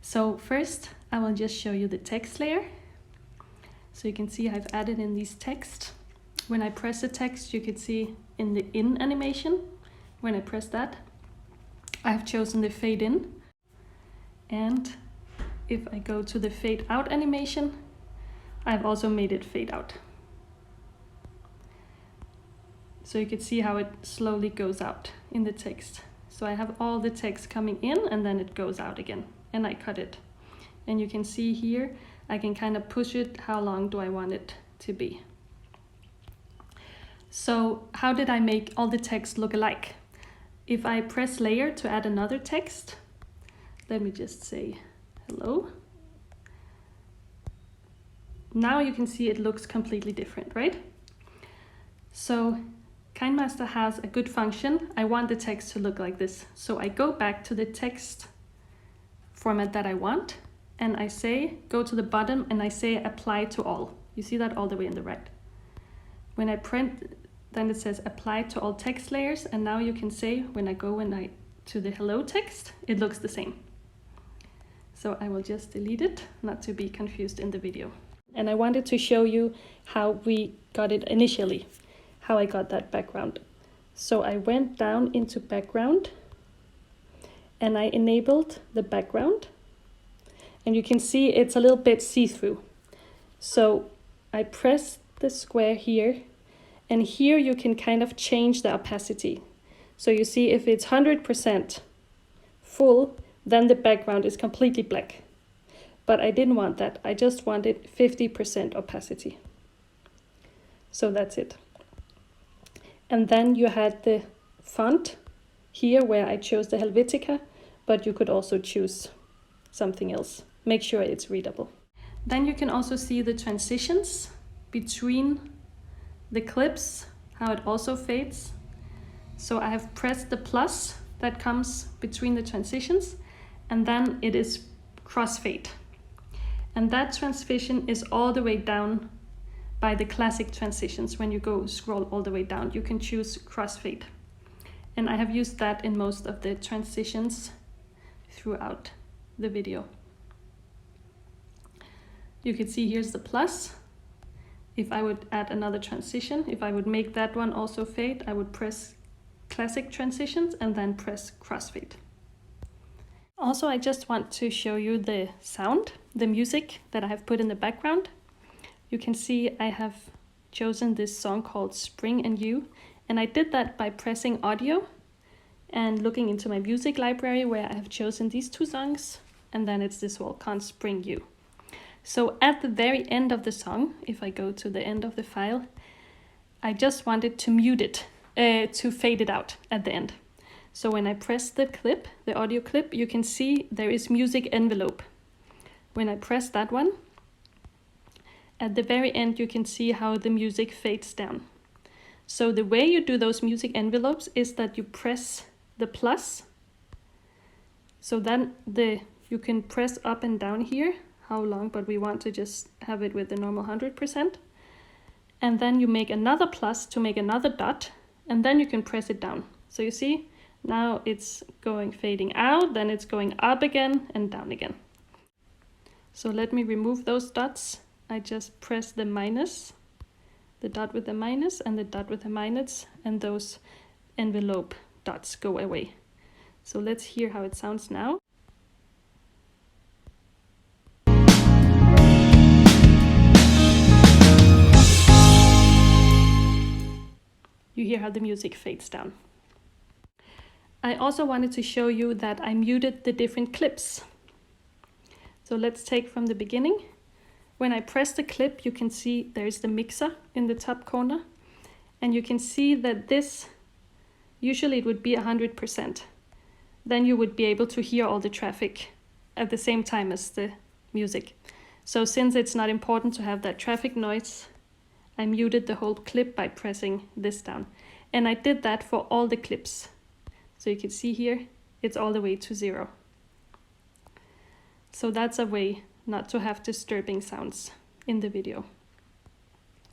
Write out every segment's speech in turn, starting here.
So first, I will just show you the text layer. So you can see I've added in these text. When I press the text, you can see in the in animation, when I press that, I have chosen the fade in. And if I go to the fade out animation, I've also made it fade out. So you can see how it slowly goes out in the text. So I have all the text coming in and then it goes out again, and I cut it. And you can see here, I can kind of push it, how long do I want it to be. So how did I make all the text look alike? If I press layer to add another text, let me just say hello. Now you can see it looks completely different, right? So KineMaster has a good function. I want the text to look like this. So I go back to the text format that I want, and I say, go to the bottom and I say apply to all. You see that all the way in the right. When I print, then it says apply to all text layers. And now you can say, when I go to the hello text, it looks the same. So I will just delete it, not to be confused in the video. And I wanted to show you how we got it initially, how I got that background. So I went down into background and I enabled the background. And you can see it's a little bit see-through. So I press the square here, and here you can kind of change the opacity. So you see if it's 100% full, then the background is completely black. But I didn't want that. I just wanted 50% opacity. So that's it. And then you had the font here where I chose the Helvetica, but you could also choose something else. Make sure it's readable. Then you can also see the transitions between the clips, how it also fades. So I have pressed the plus that comes between the transitions, and then it is crossfade. And that transition is all the way down by the classic transitions. When you go scroll all the way down, you can choose crossfade. And I have used that in most of the transitions throughout the video. You can see here's the plus. If I would add another transition, if I would make that one also fade, I would press classic transitions and then press crossfade. Also, I just want to show you the sound, the music that I have put in the background. You can see I have chosen this song called Spring and You, and I did that by pressing audio and looking into my music library where I have chosen these two songs, and then it's this one called Spring You. So at the very end of the song, if I go to the end of the file, I just wanted to mute it, to fade it out at the end. So when I press the clip, the audio clip, you can see there is music envelope. When I press that one, at the very end, you can see how the music fades down. So the way you do those music envelopes is that you press the plus. So then you can press up and down here, how long, but we want to just have it with the normal 100%. And then you make another plus to make another dot, and then you can press it down. So you see, now it's fading out, then it's going up again and down again. So let me remove those dots. I just press the minus, the dot with the minus and the dot with the minus, and those envelope dots go away. So let's hear how it sounds now. You hear how the music fades down. I also wanted to show you that I muted the different clips. So let's take from the beginning. When I press the clip, you can see there's the mixer in the top corner. And you can see that this, usually it would be 100%. Then you would be able to hear all the traffic at the same time as the music. So since it's not important to have that traffic noise, I muted the whole clip by pressing this down. And I did that for all the clips. So you can see here, it's all the way to 0. So that's a way not to have disturbing sounds in the video.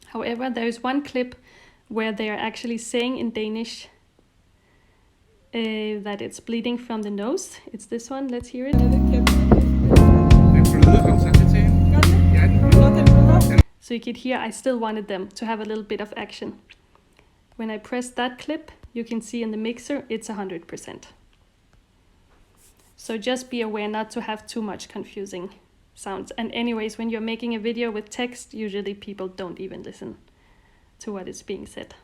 However, there is one clip where they are actually saying in Danish that it's bleeding from the nose. It's this one, let's hear it. click it here, I still wanted them to have a little bit of action. When I press that clip, you can see in the mixer, it's 100%. So just be aware not to have too much confusing sounds. And anyways, when you're making a video with text, usually people don't even listen to what is being said.